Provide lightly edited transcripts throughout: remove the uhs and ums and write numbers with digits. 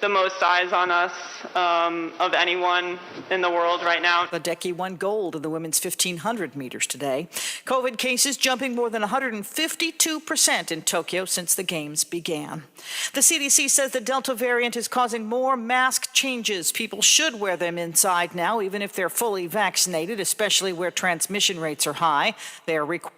the most eyes on us of anyone in the world right now. Ledecky won gold in the women's 1,500 meters today. COVID cases jumping more than 152% in Tokyo since the games began. The CDC says the Delta variant is causing more mask changes. People should wear them inside now, even if they're fully vaccinated, especially where transmission rates are high. They are required.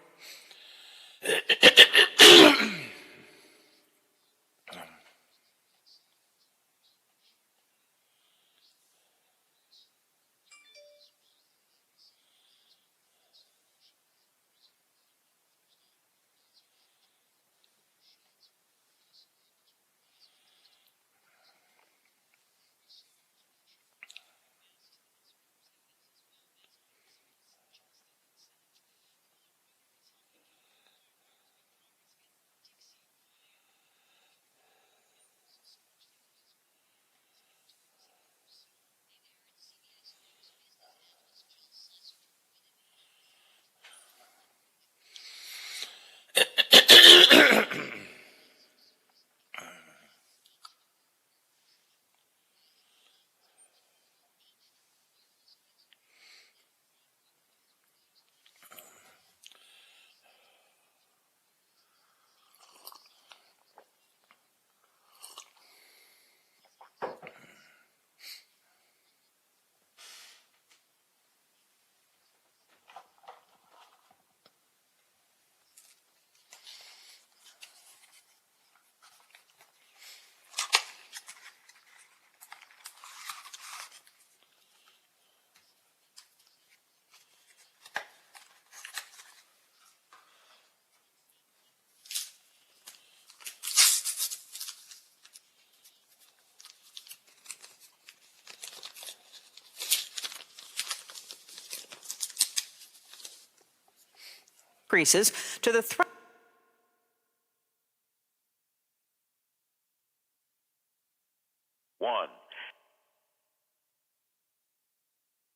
Increases to the threat.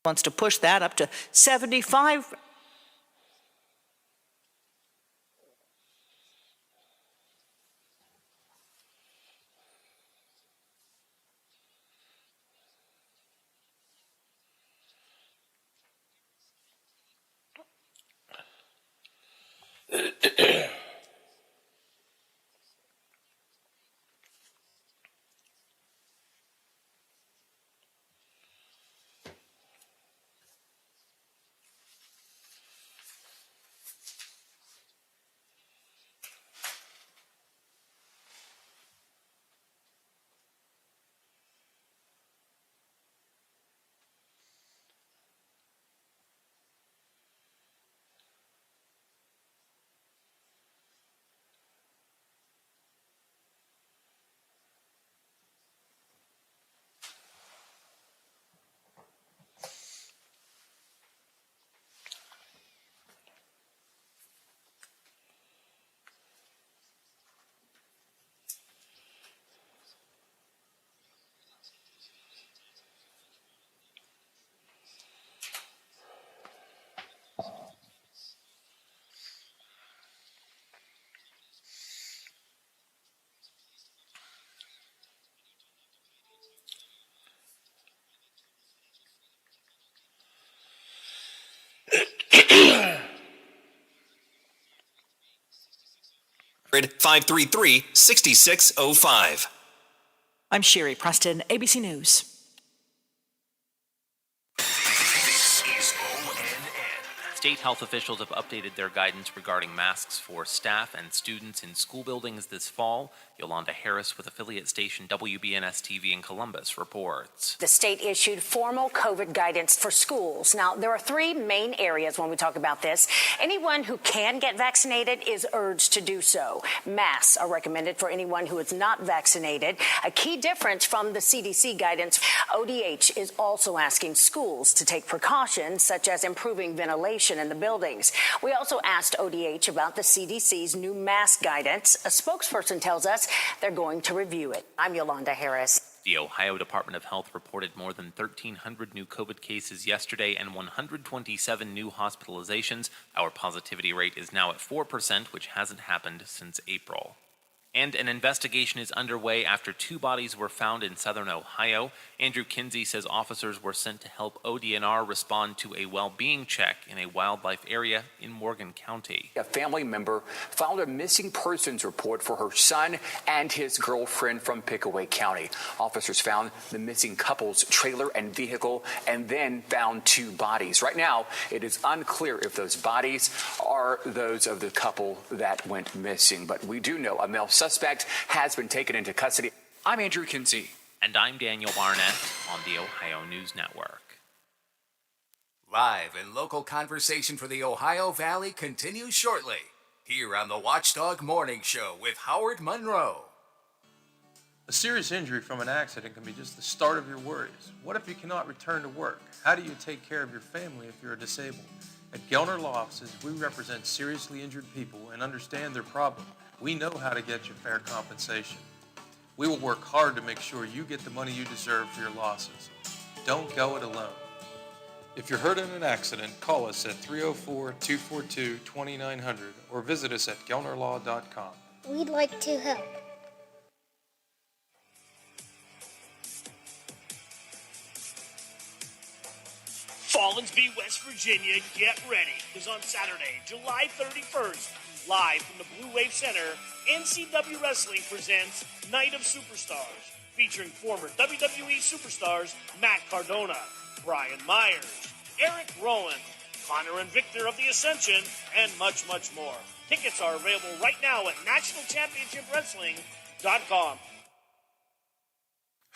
Wants to push that up to 75. Grid 533-6605. I'm Sherry Preston, ABC News. State health officials have updated their guidance regarding masks for staff and students in school buildings this fall. Yolanda Harris with affiliate station WBNS-TV in Columbus reports. The state issued formal COVID guidance for schools. Now, there are three main areas when we talk about this. Anyone who can get vaccinated is urged to do so. Masks are recommended for anyone who is not vaccinated. A key difference from the CDC guidance, ODH is also asking schools to take precautions such as improving ventilation in the buildings. We also asked ODH about the CDC's new mask guidance. A spokesperson tells us they're going to review it. I'm Yolanda Harris. The Ohio Department of Health reported more than 1,300 new COVID cases yesterday and 127 new hospitalizations. Our positivity rate is now at 4%, which hasn't happened since April. And an investigation is underway after 2 bodies were found in southern Ohio. Andrew Kinsey says officers were sent to help ODNR respond to a well-being check in a wildlife area in Morgan County. A family member filed a missing persons report for her son and his girlfriend from Pickaway County. Officers found the missing couple's trailer and vehicle and then found 2 bodies. Right now, it is unclear if those bodies are those of the couple that went missing, but we do know a male suspect has been taken into custody. I'm Andrew Kinsey. And I'm Daniel Barnett on the Ohio News Network. Live and local conversation for the Ohio Valley continues shortly, here on the Watchdog Morning Show with Howard Monroe. A serious injury from an accident can be just the start of your worries. What if you cannot return to work? How do you take care of your family if you're disabled? At Gellner Law Offices, we represent seriously injured people and understand their problem. We know how to get you fair compensation. We will work hard to make sure you get the money you deserve for your losses. Don't go it alone. If you're hurt in an accident, call us at 304-242-2900 or visit us at gellnerlaw.com. We'd like to help. Fallensby, West Virginia, get ready, because on Saturday, July 31st, live from the Blue Wave Center, NCW Wrestling presents Night of Superstars, featuring former WWE superstars Matt Cardona, Brian Myers, Eric Rowan, Connor and Victor of the Ascension, and much, much more. Tickets are available right now at NationalChampionshipWrestling.com.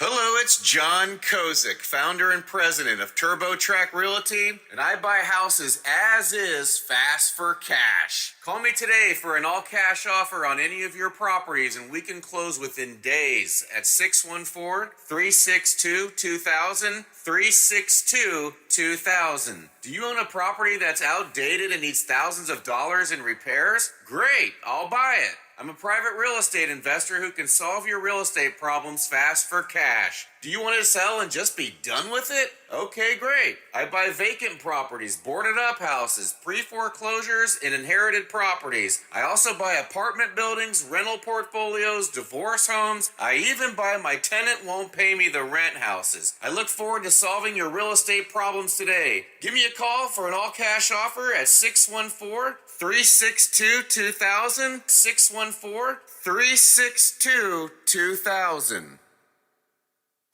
Hello, it's John Kozik, founder and president of TurboTrack Realty, and I buy houses as is, fast for cash. Call me today for an all-cash offer on any of your properties, and we can close within days at 614-362-2000, 362-2000. Do you own a property that's outdated and needs thousands of dollars in repairs? Great, I'll buy it. I'm a private real estate investor who can solve your real estate problems fast for cash. Do you want to sell and just be done with it? Okay, great. I buy vacant properties, boarded up houses, pre-foreclosures, and inherited properties. I also buy apartment buildings, rental portfolios, divorce homes. I even buy my tenant won't pay me the rent houses. I look forward to solving your real estate problems today. Give me a call for an all-cash offer at 614-362-2000, 614-362-2000.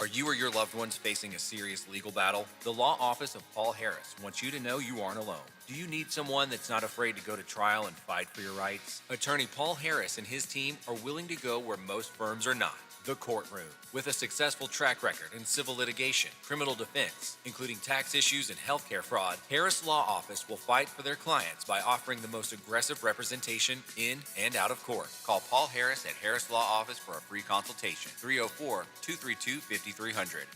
Are you or your loved ones facing a serious legal battle? The law office of Paul Harris wants you to know you aren't alone. Do you need someone that's not afraid to go to trial and fight for your rights? Attorney Paul Harris and his team are willing to go where most firms are not. The courtroom. With a successful track record in civil litigation, criminal defense, including tax issues and healthcare fraud, Harris Law Office will fight for their clients by offering the most aggressive representation in and out of court. Call Paul Harris at Harris Law Office for a free consultation. 304-232-5300.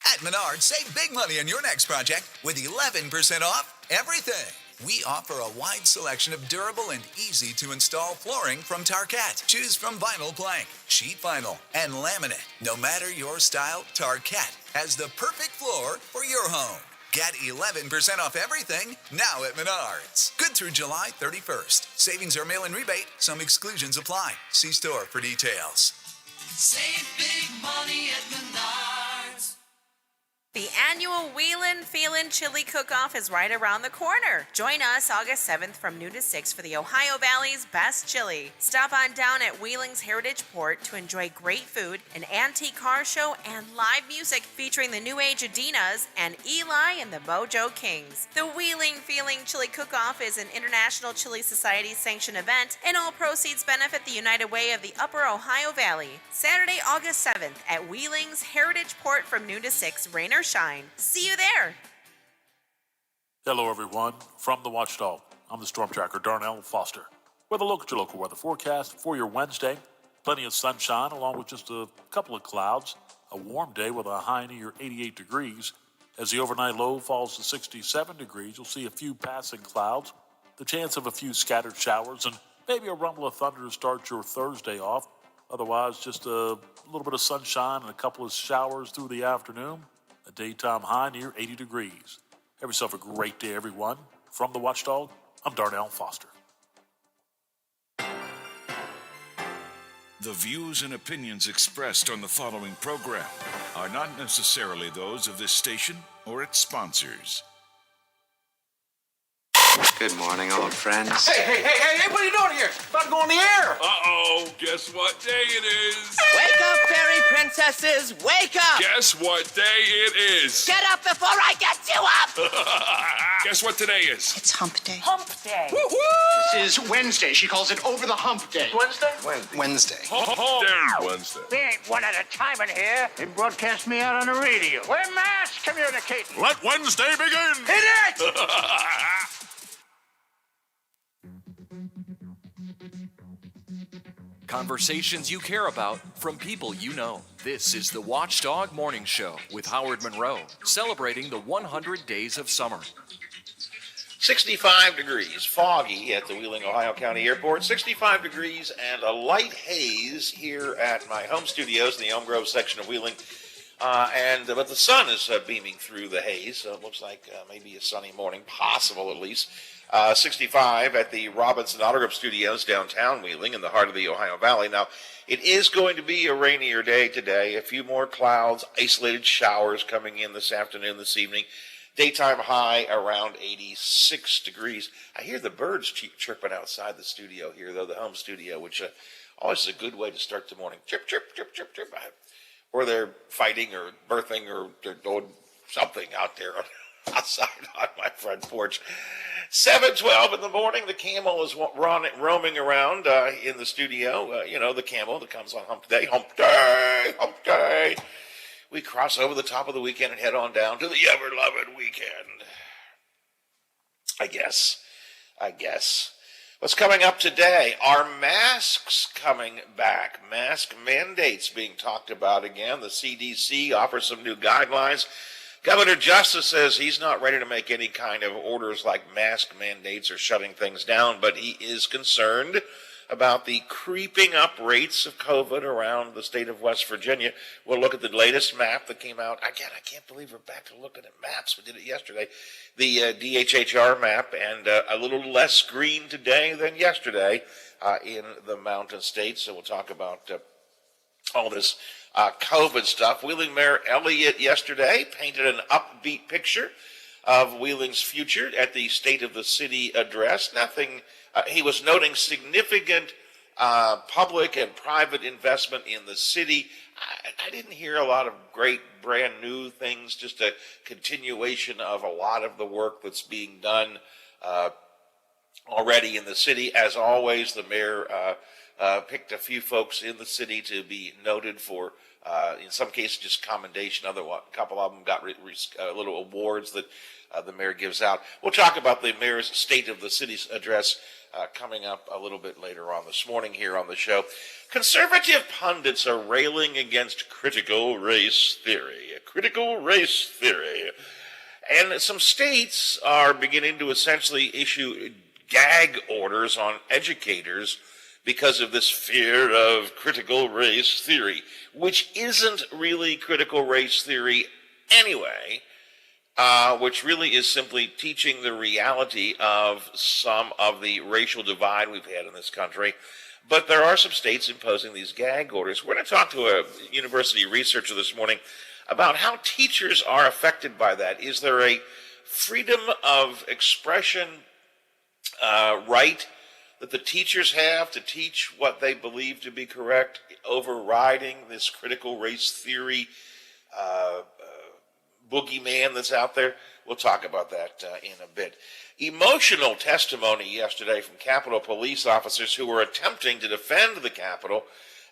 At Menards, save big money on your next project with 11% off everything. We offer a wide selection of durable and easy-to-install flooring from Tarkett. Choose from vinyl plank, sheet vinyl, and laminate. No matter your style, Tarkett has the perfect floor for your home. Get 11% off everything now at Menards. Good through July 31st. Savings are mail-in rebate. Some exclusions apply. See store for details. Save big money at Menards. The annual Wheelin' Feelin' Chili Cook-Off is right around the corner. Join us August 7th from noon to 6 for the Ohio Valley's best chili. Stop on down at Wheeling's Heritage Port to enjoy great food, an antique car show, and live music featuring the New Age Adinas and Eli and the Mojo Kings. The Wheeling Feeling Chili Cook-Off is an International Chili Society sanctioned event, and all proceeds benefit the United Way of the Upper Ohio Valley. Saturday, August 7th at Wheeling's Heritage Port from noon to 6, rain or shine. See you there. Hello, everyone. From the Watchdog, I'm the Storm Tracker, Darnell Foster. With a look at your local weather forecast for your Wednesday. Plenty of sunshine, along with just a couple of clouds. A warm day with a high near 88 degrees. As the overnight low falls to 67 degrees, you'll see a few passing clouds, the chance of a few scattered showers, and maybe a rumble of thunder to start your Thursday off. Otherwise, just a little bit of sunshine and a couple of showers through the afternoon. A daytime high near 80 degrees. Have yourself a great day, everyone. From the Watchdog, I'm Darnell Foster. The views and opinions expressed on the following program are not necessarily those of this station or its sponsors. Good morning, old friends. Hey, what are you doing here? About to go on the air. Uh-oh, guess what day it is? Wake up, fairy princesses, wake up! Guess what day it is? Get up before I get you up! Guess what today is? It's hump day. Hump day. Woo-hoo! This is Wednesday. She calls it over the hump day. Wednesday. Wednesday. We ain't one at a time in here. They broadcast me out on the radio. We're mass communicating. Let Wednesday begin! Hit it! Conversations you care about from people you know. This is the Watchdog Morning Show with Howard Monroe, celebrating the 100 days of summer. 65 degrees, foggy at the Wheeling, Ohio County Airport. 65 degrees and a light haze here at my home studios in the Elm Grove section of Wheeling. But the sun is beaming through the haze, so it looks like maybe a sunny morning, possible at least. 65 at the Robinson Auto Group Studios downtown Wheeling in the heart of the Ohio Valley. Now, it is going to be a rainier day today. A few more clouds, isolated showers coming in this afternoon, this evening. Daytime high around 86 degrees. I hear the birds chirping outside the studio here, though, the home studio, which always is a good way to start the morning. Chirp, chirp, chirp, chirp, chirp. Or they're fighting or birthing or they're doing something out there outside on my front porch. 7:12 in the morning, the camel is roaming around in the studio. The camel that comes on hump day, hump day, hump day. We cross over the top of the weekend and head on down to the ever-loved weekend. I guess. What's coming up today? Are masks coming back? Mask mandates being talked about again. The CDC offers some new guidelines. Governor Justice says he's not ready to make any kind of orders like mask mandates or shutting things down, but he is concerned about the creeping up rates of COVID around the state of West Virginia. We'll look at the latest map that came out. Again, I can't believe we're back to looking at maps. We did it yesterday. The DHHR map, and a little less green today than yesterday in the Mountain States. So we'll talk about all this COVID stuff. Wheeling Mayor Elliott yesterday painted an upbeat picture of Wheeling's future at the State of the City address. He was noting significant public and private investment in the city. I didn't hear a lot of great brand new things, just a continuation of a lot of the work that's being done already in the city. As always, the mayor picked a few folks in the city to be noted for, in some cases, just commendation. A couple of them got little awards that the mayor gives out. We'll talk about the mayor's State of the City's address coming up a little bit later on this morning here on the show. Conservative pundits are railing against critical race theory. And some states are beginning to essentially issue gag orders on educators because of this fear of critical race theory, which isn't really critical race theory anyway, which really is simply teaching the reality of some of the racial divide we've had in this country. But there are some states imposing these gag orders. We're going to talk to a university researcher this morning about how teachers are affected by that. Is there a freedom of expression right that the teachers have to teach what they believe to be correct, overriding this critical race theory boogeyman that's out there? We'll talk about that in a bit. Emotional testimony yesterday from Capitol police officers who were attempting to defend the Capitol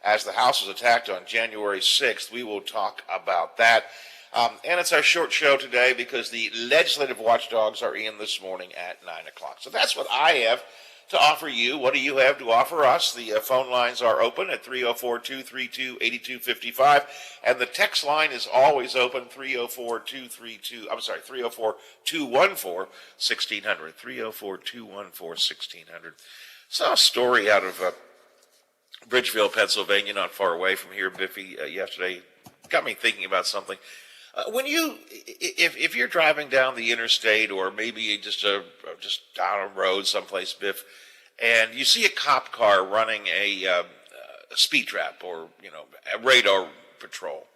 as the House was attacked on January 6th. We will talk about that. And it's our short show today because the legislative watchdogs are in this morning at 9 o'clock. So that's what I have to offer you. What do you have to offer us? The phone lines are open at 304-232-8255, and the text line is always open, 304-214-1600, 304-214-1600. Saw a story out of Bridgeville, Pennsylvania, not far away from here, Biffy, yesterday. Got me thinking about something. If you're driving down the interstate or maybe just down a road someplace, Biff, and you see a cop car running a a speed trap or, a radar patrol,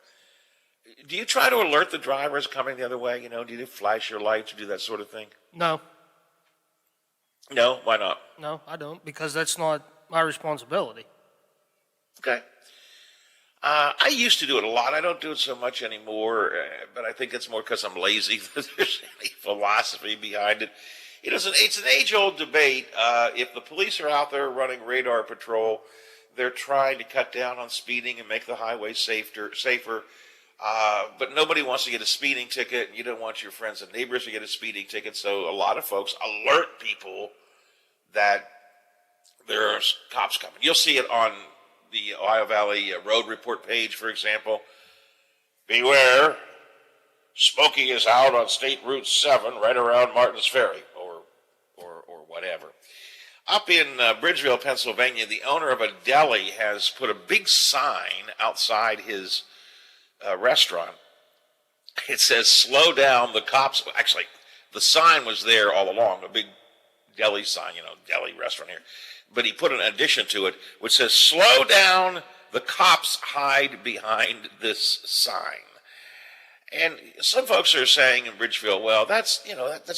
do you try to alert the drivers coming the other way? Do you flash your lights or do that sort of thing? No, No? Why not? no, I don't, because that's not my responsibility. Okay. I used to do it a lot. I don't do it so much anymore, but I think it's more because I'm lazy than there's any philosophy behind it. It's an age-old debate. If the police are out there running radar patrol, they're trying to cut down on speeding and make the highway safer. But nobody wants to get a speeding ticket. You don't want your friends and neighbors to get a speeding ticket. So a lot of folks alert people that there are cops coming. You'll see it on the Ohio Valley Road Report page, for example. Beware, Smokey is out on State Route 7 right around Martins Ferry, or whatever. Up in Bridgeville, Pennsylvania, the owner of a deli has put a big sign outside his restaurant. It says, "Slow down, the cops." Actually, the sign was there all along, a big deli sign, deli restaurant here. But he put an addition to it, which says, "Slow down, the cops hide behind this sign." And some folks are saying in Bridgeville, well, that's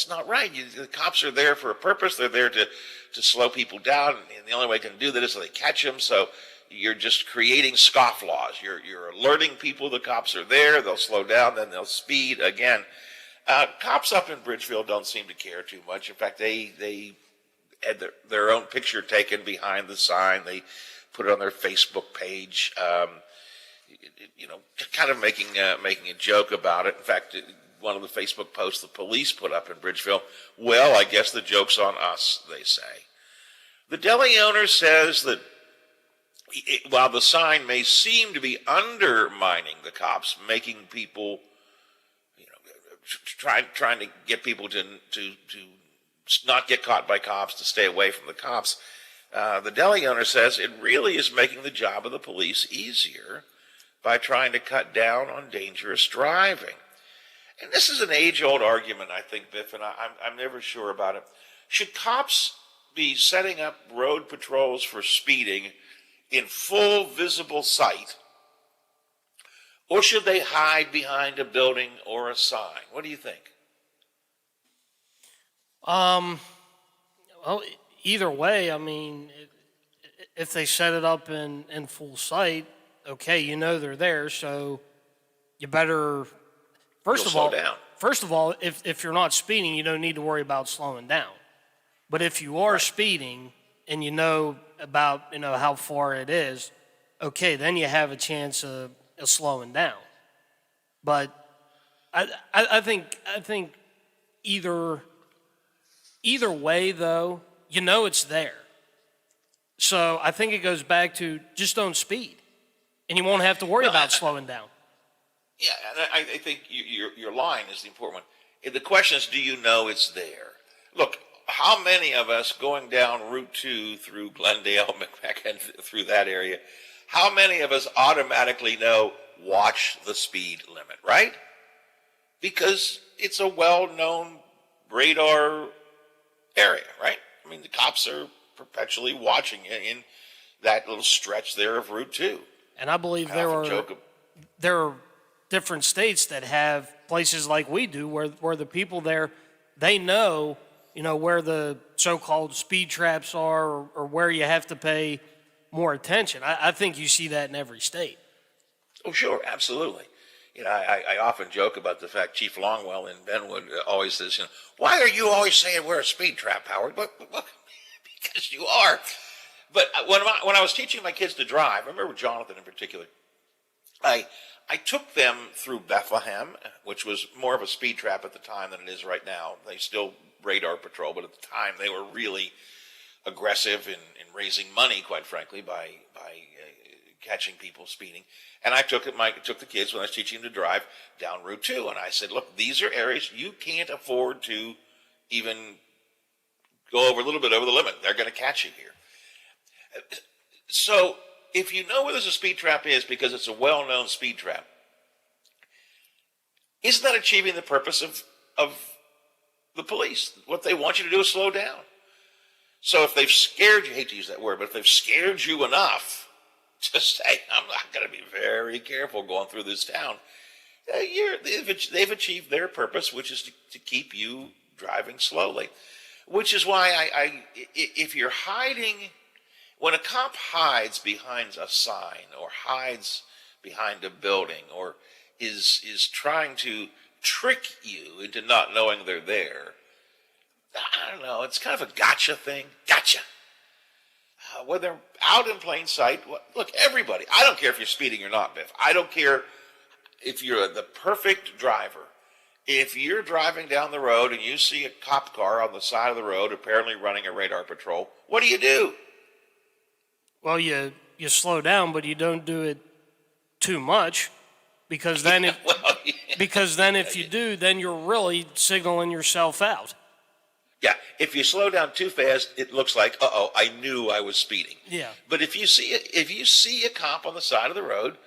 not right. The cops are there for a purpose. They're there to slow people down, and the only way they can do that is so they catch them. So you're just creating scofflaws. You're alerting people the cops are there. They'll slow down, then they'll speed again. Cops up in Bridgeville don't seem to care too much. In fact, they had their own picture taken behind the sign. They put it on their Facebook page. Kind of making a joke about it. In fact, one of the Facebook posts the police put up in Bridgeville, "Well, I guess the joke's on us," they say. The deli owner says that while the sign may seem to be undermining the cops, making people, trying to get people to not get caught by cops, to stay away from the cops, the deli owner says it really is making the job of the police easier by trying to cut down on dangerous driving. And this is an age-old argument, I think, Biff, and I'm never sure about it. Should cops be setting up road patrols for speeding in full visible sight, or should they hide behind a building or a sign? What do you think? Well, either way, I mean, if they set it up in full sight, okay, they're there, so you better, first of all, if you're not speeding, you don't need to worry about slowing down. But if you are speeding and you know about, how far it is, okay, then you have a chance of slowing down. But I think either way, though, it's there. So I think it goes back to just don't speed, and you won't have to worry about slowing down. Yeah, and I think your line is the important one. The question is, do you know it's there? Look, how many of us going down Route 2 through Glendale, McMacken, through that area, how many of us automatically know, watch the speed limit, right? Because it's a well-known radar area, right? I mean, the cops are perpetually watching in that little stretch there of Route 2. And I believe there are different states that have places like we do where the people there, they know, where the so-called speed traps are or where you have to pay more attention. I think you see that in every state. Oh, sure, absolutely. I often joke about the fact Chief Longwell in Benwood always says, "Why are you always saying we're a speed trap, Howard?" Well, because you are. But when I was teaching my kids to drive, I remember Jonathan in particular, I took them through Bethlehem, which was more of a speed trap at the time than it is right now. They still radar patrol, but at the time they were really aggressive in raising money, quite frankly, by catching people speeding. And I took the kids when I was teaching them to drive down Route 2, and I said, "Look, these are areas you can't afford to even go over a little bit over the limit. They're going to catch you here." So if you know where there's a speed trap is because it's a well-known speed trap, isn't that achieving the purpose of the police? What they want you to do is slow down. So if they've scared you, I hate to use that word, but if they've scared you enough just say, I'm not going to be very careful going through this town. They've achieved their purpose, which is to keep you driving slowly. Which is why if you're hiding, when a cop hides behind a sign or hides behind a building or is trying to trick you into not knowing they're there, I don't know, it's kind of a gotcha thing. Gotcha. When they're out in plain sight, look, everybody, I don't care if you're speeding or not, Biff. I don't care if you're the perfect driver. If you're driving down the road and you see a cop car on the side of the road apparently running a radar patrol, what do? Well, you slow down, but you don't do it too much, because then if you do, then you're really signaling yourself out. Yeah, if you slow down too fast, it looks like, I knew I was speeding. Yeah. But if you see a cop on the side of the road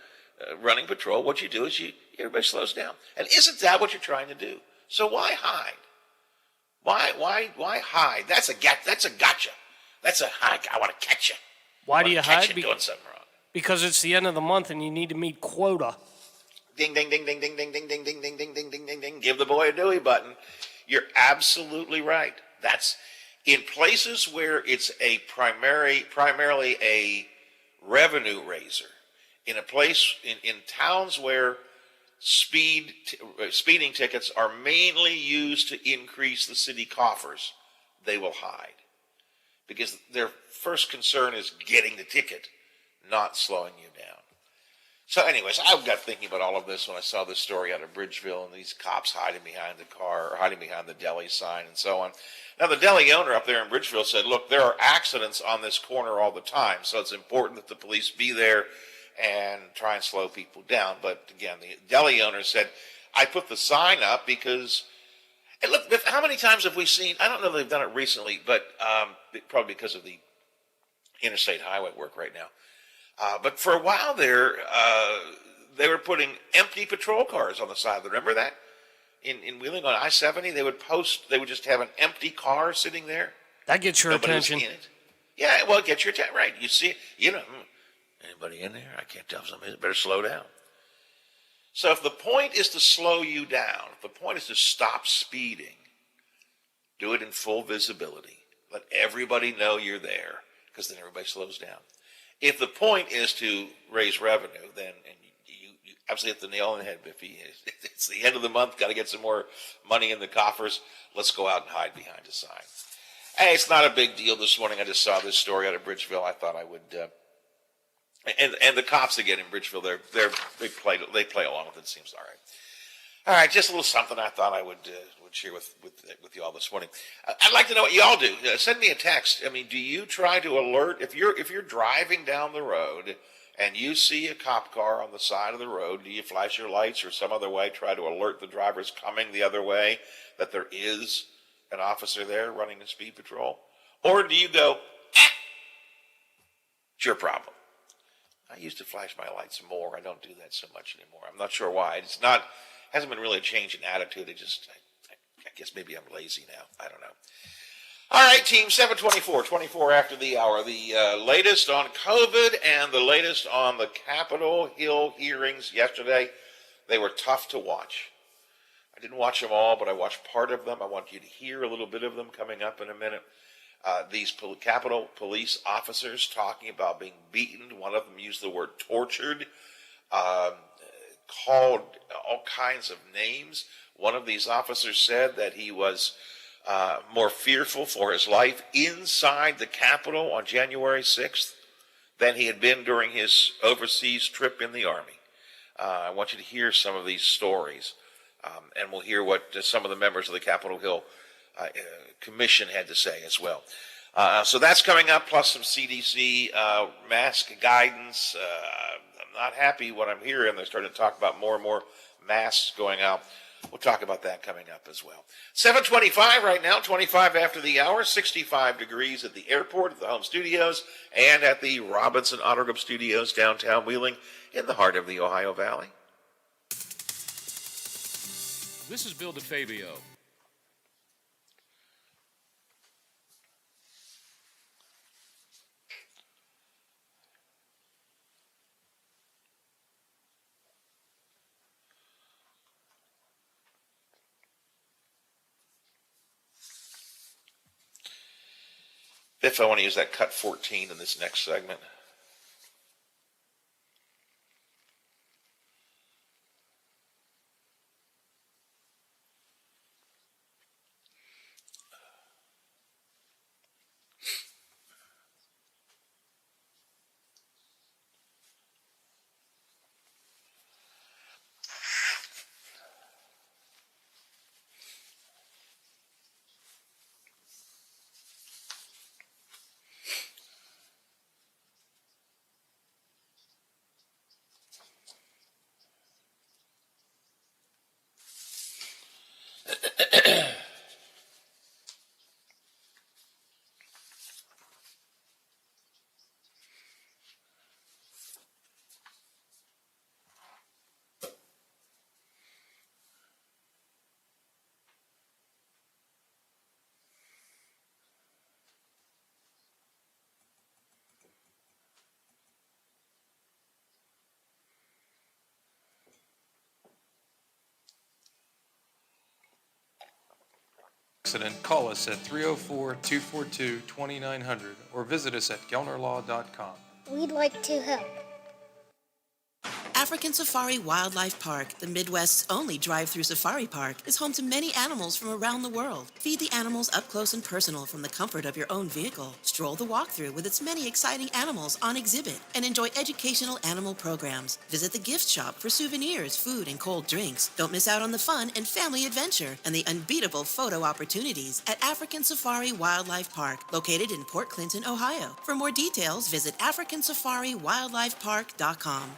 running patrol, what you do is everybody slows down. And isn't that what you're trying to do? So why hide? Why hide? That's a gotcha. That's I want to catch you. Why do you hide? Doing something wrong. Because it's the end of the month and you need to meet quota. Ding, ding, ding, ding, ding, ding, ding, ding, ding, ding, ding, ding, ding, ding, ding. Give the boy a Dewey button. You're absolutely right. That's in places where it's primarily a revenue raiser. In a place in towns where speeding tickets are mainly used to increase the city coffers, they will hide. Because their first concern is getting the ticket, not slowing you down. So anyways, I got thinking about all of this when I saw this story out of Bridgeville and these cops hiding behind the car, or hiding behind the deli sign and so on. Now, the deli owner up there in Bridgeville said, look, there are accidents on this corner all the time, so it's important that the police be there and try and slow people down. But again, the deli owner said, I put the sign up because, and look, how many times have we seen, I don't know if they've done it recently, but probably because of the interstate highway work right now. But for a while there, they were putting empty patrol cars on the side of the, remember that? In Wheeling on I-70, they would just have an empty car sitting there. That gets your attention. Was in it. Yeah, well, it gets your attention, right. You see, anybody in there? I can't tell somebody, better slow down. So if the point is to slow you down, if the point is to stop speeding, do it in full visibility. Let everybody know you're there, because then everybody slows down. If the point is to raise revenue, then you absolutely hit the nail on the head, Biffy. It's the end of the month, got to get some more money in the coffers. Let's go out and hide behind a sign. Hey, it's not a big deal this morning. I just saw this story out of Bridgeville. I thought I would, and the cops again in Bridgeville, they play along with it. It seems all right. All right, just a little something I thought I would share with you all this morning. I'd like to know what y'all do. Send me a text. I mean, do you try to alert if you're driving down the road and you see a cop car on the side of the road? Do you flash your lights or some other way try to alert the drivers coming the other way that there is an officer there running a speed patrol, or do you go, it's your problem? I used to flash my lights more. I don't do that so much anymore. I'm not sure why. Hasn't been really a change in attitude. I guess maybe I'm lazy now. I don't know. All right, team, 7:24, 24 after the hour. The latest on COVID and the latest on the Capitol Hill hearings yesterday. They were tough to watch. I didn't watch them all, but I watched part of them. I want you to hear a little bit of them coming up in a minute. These Capitol police officers talking about being beaten. One of them used the word tortured. Called all kinds of names. One of these officers said that he was more fearful for his life inside the Capitol on January 6th than he had been during his overseas trip in the Army. I want you to hear some of these stories, and we'll hear what some of the members of the Capitol Hill Commission had to say as well. So that's coming up, plus some CDC mask guidance. I'm not happy what I'm hearing. They're starting to talk about more and more masks going out. We'll talk about that coming up as well. 7:25 right now, 25 after the hour, 65 degrees at the airport, at the home studios, and at the Robinson Auto Group Studios downtown Wheeling in the heart of the Ohio Valley. This is Bill DeFabio. Biff, I want to use that cut 14 in this next segment. Accident, call us at 304-242-2900 or visit us at gelnerlaw.com. We'd like to help. African Safari Wildlife Park, the Midwest's only drive-through safari park, is home to many animals from around the world. Feed the animals up close and personal from the comfort of your own vehicle. Stroll the walkthrough with its many exciting animals on exhibit and enjoy educational animal programs. Visit the gift shop for souvenirs, food, and cold drinks. Don't miss out on the fun and family adventure and the unbeatable photo opportunities at African Safari Wildlife Park, located in Port Clinton, Ohio. For more details, visit africansafariwildlifepark.com.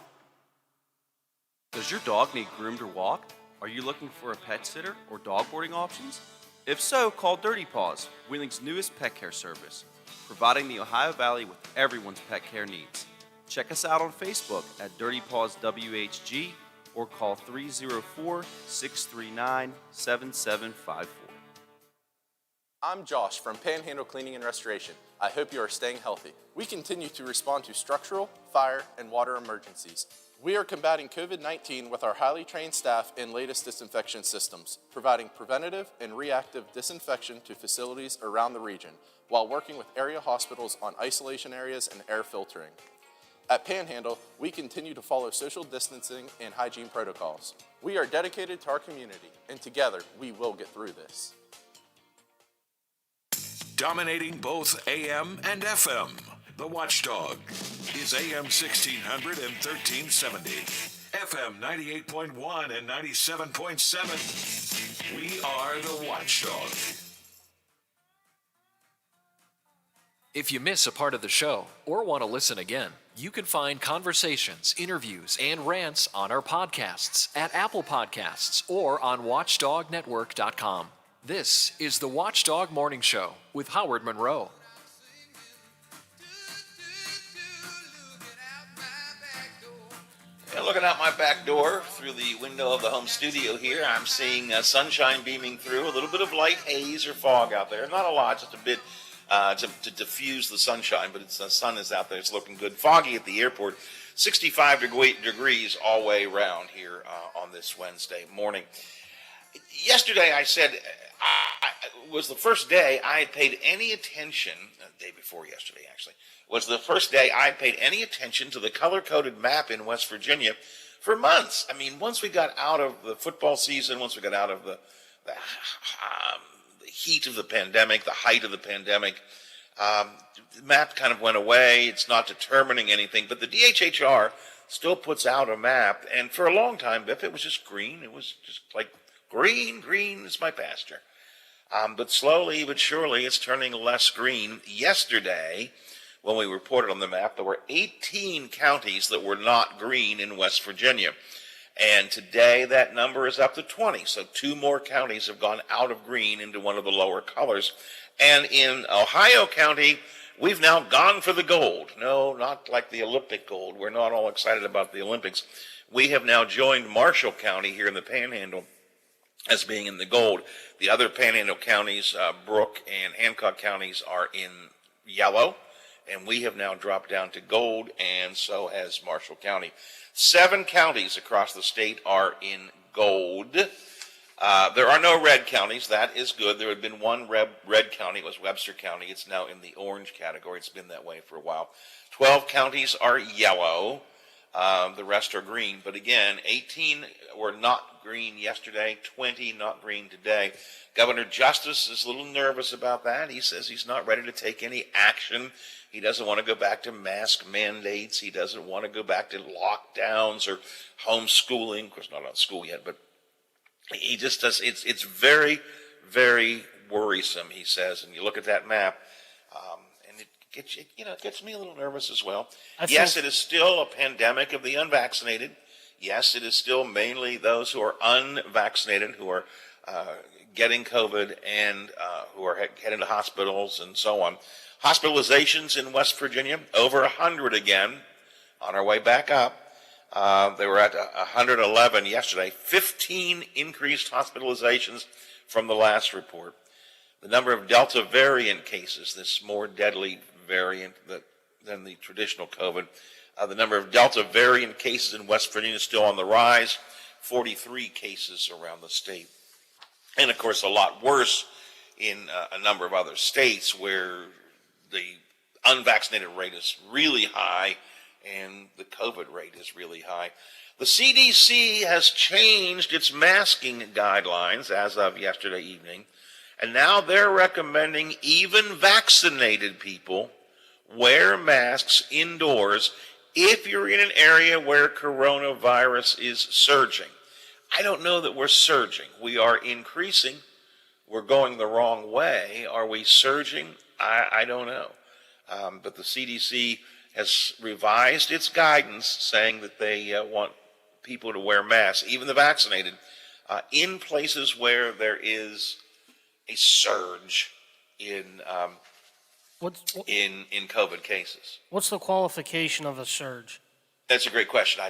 Does your dog need groomed or walked? Are you looking for a pet sitter or dog boarding options? If so, call Dirty Paws, Wheeling's newest pet care service, providing the Ohio Valley with everyone's pet care needs. Check us out on Facebook at Dirty Paws WHG or call 304-639-7754. I'm Josh from Panhandle Cleaning and Restoration. I hope you are staying healthy. We continue to respond to structural, fire, and water emergencies. We are combating COVID-19 with our highly trained staff and latest disinfection systems, providing preventative and reactive disinfection to facilities around the region, while working with area hospitals on isolation areas and air filtering. At Panhandle, we continue to follow social distancing and hygiene protocols. We are dedicated to our community, and together we will get through this. Dominating both AM and FM, the Watchdog is AM 1600 and 1370, FM 98.1 and 97.7. We are the Watchdog. If you miss a part of the show or want to listen again, you can find conversations, interviews, and rants on our podcasts at Apple Podcasts or on WatchdogNetwork.com. This is the Watchdog Morning Show with Howard Monroe. And looking out my back door through the window of the home studio here, I'm seeing sunshine beaming through, a little bit of light haze or fog out there. Not a lot, just a bit to diffuse the sunshine, but the sun is out there. It's looking good. Foggy at the airport, 65 degrees all the way around here on this Wednesday morning. Yesterday I said was the first day I had paid any attention, the day before yesterday actually, was the first day I had paid any attention to the color-coded map in West Virginia for months. I mean, once we got out of the football season, once we got out of the heat of the pandemic, the height of the pandemic, the map kind of went away. It's not determining anything, but the DHHR still puts out a map, and for a long time, Biff, it was just green. It was just like green is my pasture. But slowly but surely, it's turning less green. Yesterday, when we reported on the map, there were 18 counties that were not green in West Virginia. And today, that number is up to 20. So 2 more counties have gone out of green into one of the lower colors. And in Ohio County, we've now gone for the gold. No, not like the Olympic gold. We're not all excited about the Olympics. We have now joined Marshall County here in the Panhandle as being in the gold. The other Panhandle counties, Brooke and Hancock counties, are in yellow, and we have now dropped down to gold, and so has Marshall County. 7 counties across the state are in gold. There are no red counties. That is good. There had been one red county. It was Webster County. It's now in the orange category. It's been that way for a while. 12 counties are yellow. The rest are green. But again, 18 were not green yesterday, 20 not green today. Governor Justice is a little nervous about that. He says he's not ready to take any action. He doesn't want to go back to mask mandates. He doesn't want to go back to lockdowns or homeschooling. Of course, not on school yet, but he just does. It's very, very worrisome, he says. And you look at that map, and it gets it gets me a little nervous as well. Yes, it is still a pandemic of the unvaccinated. Yes, it is still mainly those who are unvaccinated who are getting COVID and who are heading to hospitals and so on. Hospitalizations in West Virginia, over 100 again, on our way back up. They were at 111 yesterday. 15 increased hospitalizations from the last report. The number of Delta variant cases, this more deadly variant than the traditional COVID, the number of Delta variant cases in West Virginia is still on the rise, 43 cases around the state. And, of course, a lot worse in a number of other states where the unvaccinated rate is really high and the COVID rate is really high. The CDC has changed its masking guidelines as of yesterday evening, and now they're recommending even vaccinated people wear masks indoors if you're in an area where coronavirus is surging. I don't know that we're surging. We are increasing. We're going the wrong way. Are we surging? I don't know. But the CDC has revised its guidance saying that they want people to wear masks, even the vaccinated, in places where there is a surge in COVID cases. What's the qualification of a surge? That's a great question.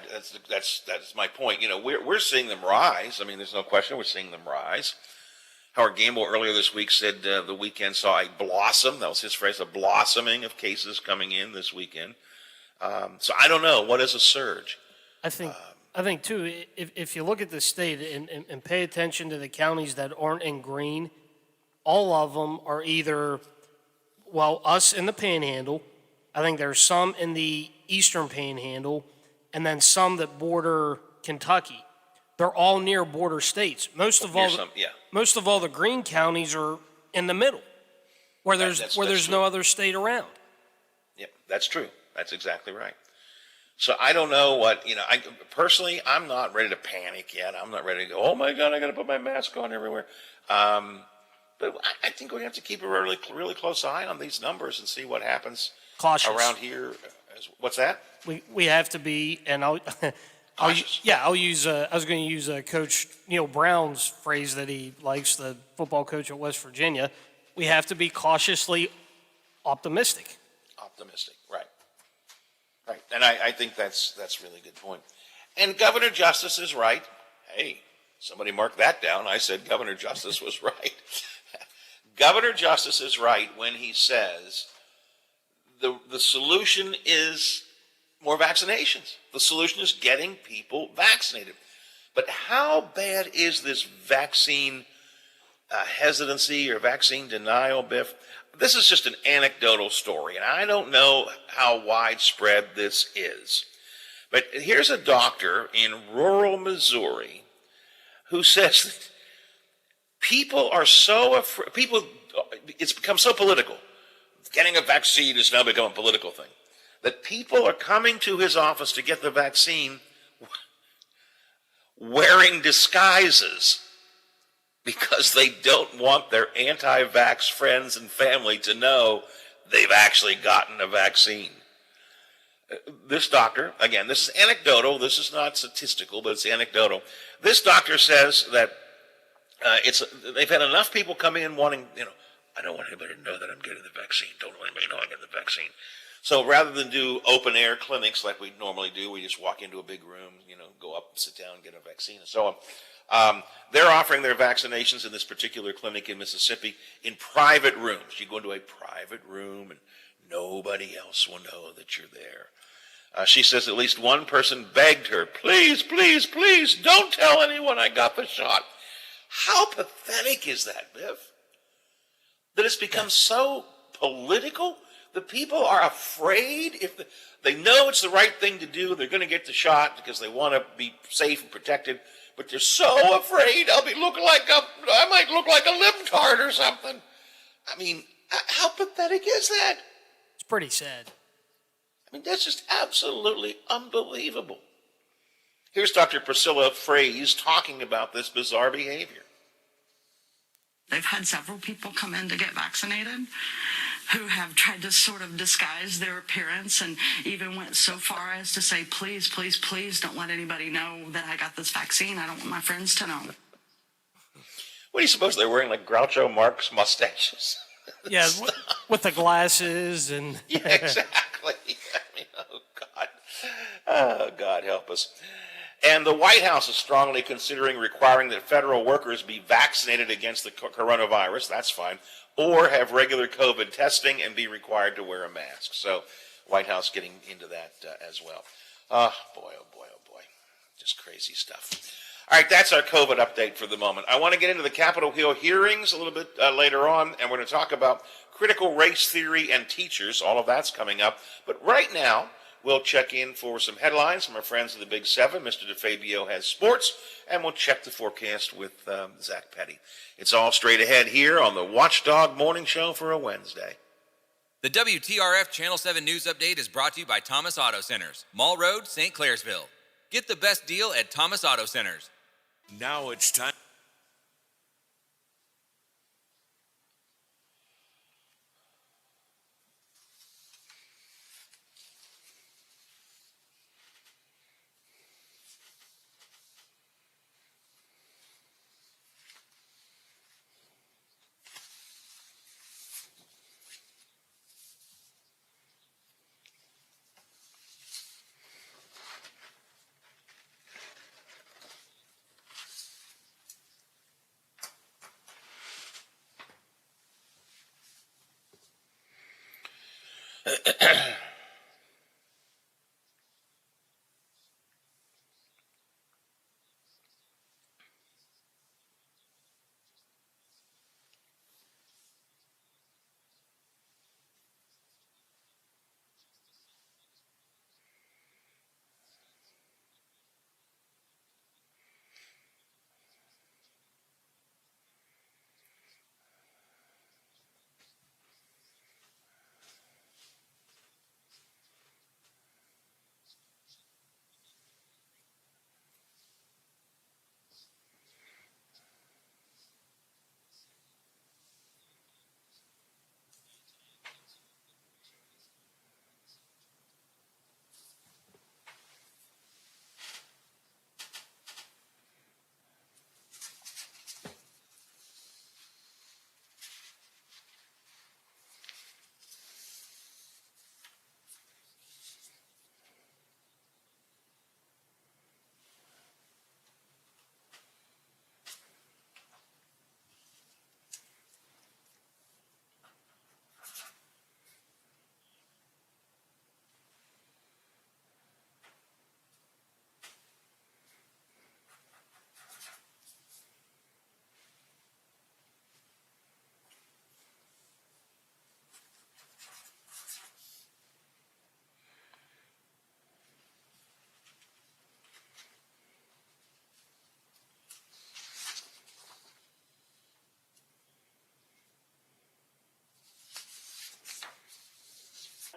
That's my point. We're seeing them rise. I mean, there's no question we're seeing them rise. Howard Gamble earlier this week said the weekend saw a blossom. That was his phrase, a blossoming of cases coming in this weekend. So I don't know. What is a surge? I think too, if you look at the state and pay attention to the counties that aren't in green, all of them are either, us in the Panhandle. I think there's some in the Eastern Panhandle, and then some that border Kentucky. They're all near border states. Most of all the green counties are in the middle, where there's no other state around. Yeah, that's true. That's exactly right. So I don't know what, personally, I'm not ready to panic yet. I'm not ready to go, oh my God, I got to put my mask on everywhere. But I think we have to keep a really, really close eye on these numbers and see what happens around here. What's that? We have to be, and I was going to use Coach Neil Brown's phrase that he likes, the football coach at West Virginia. We have to be cautiously optimistic. Optimistic, right. Right, and I think that's a really good point. And Governor Justice is right. Hey, somebody mark that down. I said Governor Justice was right. Governor Justice is right when he says the solution is more vaccinations. The solution is getting people vaccinated. But how bad is this vaccine hesitancy or vaccine denial, Biff? This is just an anecdotal story, and I don't know how widespread this is. But here's a doctor in rural Missouri who says that people are so afraid, it's become so political. Getting a vaccine has now become a political thing. That people are coming to his office to get the vaccine wearing disguises because they don't want their anti-vax friends and family to know they've actually gotten a vaccine. This doctor, again, this is anecdotal, this is not statistical, but it's anecdotal. This doctor says that they've had enough people come in wanting, I don't want anybody to know that I'm getting the vaccine. Don't let anybody know I'm getting the vaccine. So rather than do open air clinics like we normally do, we just walk into a big room, go up, sit down, get a vaccine, and so on. They're offering their vaccinations in this particular clinic in Mississippi in private rooms. You go into a private room and nobody else will know that you're there. She says at least one person begged her, please, please, please, don't tell anyone I got the shot. How pathetic is that, Biff? That it's become so political that people are afraid. If they know it's the right thing to do, they're going to get the shot because they want to be safe and protected, but they're so afraid I might look like a libtard or something. I mean, how pathetic is that? It's pretty sad. I mean, that's just absolutely unbelievable. Here's Dr. Priscilla Fraze talking about this bizarre behavior. They've had several people come in to get vaccinated who have tried to sort of disguise their appearance and even went so far as to say, please, please, please don't let anybody know that I got this vaccine. I don't want my friends to know. What do you suppose they're wearing, like Groucho Marx mustaches? Yeah, with the glasses and... Yeah, exactly. I mean, oh, God. Oh, God help us. And the White House is strongly considering requiring that federal workers be vaccinated against the coronavirus, that's fine, or have regular COVID testing and be required to wear a mask. So, White House getting into that as well. Oh, boy, oh, boy, oh, boy. Just crazy stuff. All right, that's our COVID update for the moment. I want to get into the Capitol Hill hearings a little bit later on, and we're going to talk about critical race theory and teachers. All of that's coming up. But right now, we'll check in for some headlines from our friends of the Big Seven. Mr. DeFabio has sports, and we'll check the forecast with Zach Petty. It's all straight ahead here on the Watchdog Morning Show for a Wednesday. The WTRF Channel 7 News Update is brought to you by Thomas Auto Centers, Mall Road, St. Clairsville. Get the best deal at Thomas Auto Centers. Now it's time.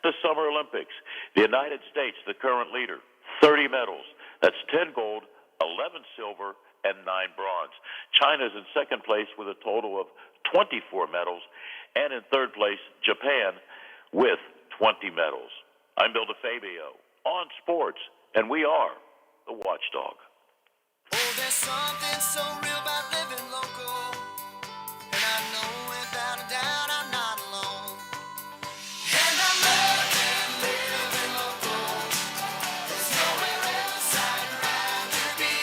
The Summer Olympics. The United States, the current leader, 30 medals. That's 10 gold, 11 silver, and 9 bronze. China's in second place with a total of 24 medals. And in third place, Japan with 20 medals. I'm Bill DeFabio on sports, and we are the Watchdog. Oh, there's something so real about living local. And I know without a doubt I'm not alone. And I love and living local. There's nowhere else I'd rather be.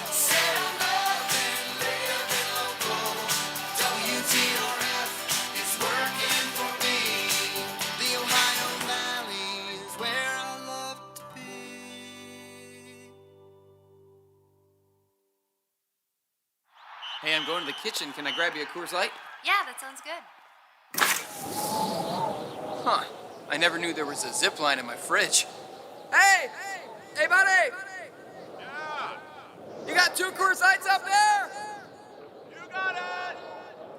Said I love and living local. WTRF is working for me. The Ohio Valley is where I love to be. Hey, I'm going to the kitchen. Can I grab you a Coors Light? Yeah, that sounds good. Huh. I never knew there was a zip line in my fridge. Hey! Hey, buddy! Yeah! You got 2 Coors Lights up there?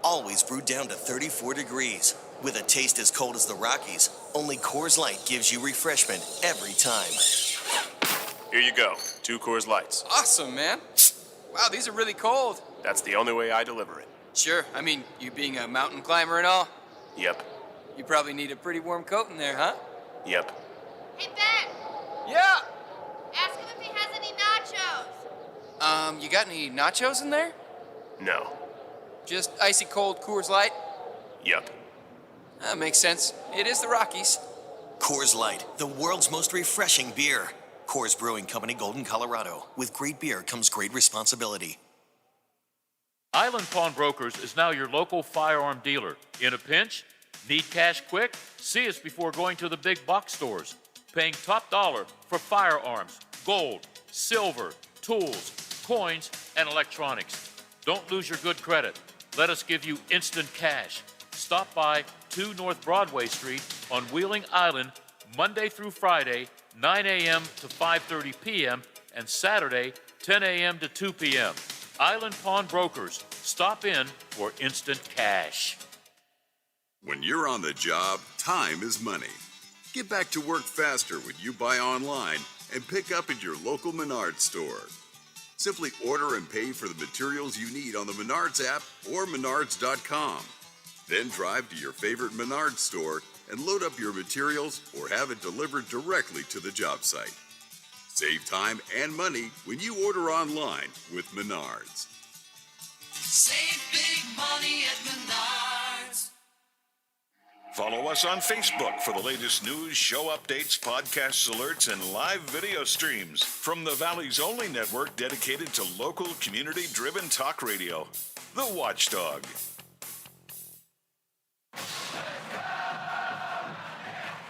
Always brewed down to 34 degrees. With a taste as cold as the Rockies, only Coors Light gives you refreshment every time. Here you go. 2 Coors Lights. Awesome, man. Wow, these are really cold. That's the only way I deliver it. Sure. I mean, you being a mountain climber and all, Yep. you probably need a pretty warm coat in there, huh? Yep. Hey, Ben! Yeah! Ask him if he has any nachos. You got any nachos in there? No. Just icy cold Coors Light? Yep. That makes sense. It is the Rockies. Coors Light, the world's most refreshing beer. Coors Brewing Company, Golden, Colorado. With great beer comes great responsibility. Island Pawnbrokers is now your local firearm dealer. In a pinch? Need cash quick? See us before going to the big box stores. Paying top dollar for firearms, gold, silver, tools, coins, and electronics. Don't lose your good credit. Let us give you instant cash. Stop by 2 North Broadway Street on Wheeling Island, Monday through Friday, 9 a.m. to 5:30 p.m. and Saturday, 10 a.m. to 2 p.m. Island Pawnbrokers. Stop in for instant cash. When you're on the job, time is money. Get back to work faster when you buy online and pick up at your local Menards store. Simply order and pay for the materials you need on the Menards app or menards.com. Then drive to your favorite Menards store and load up your materials or have it delivered directly to the job site. Save time and money when you order online with Menards. Save big money at Menards. Follow us on Facebook for the latest news, show updates, podcasts, alerts, and live video streams from the Valley's only network dedicated to local, community-driven talk radio, The Watchdog.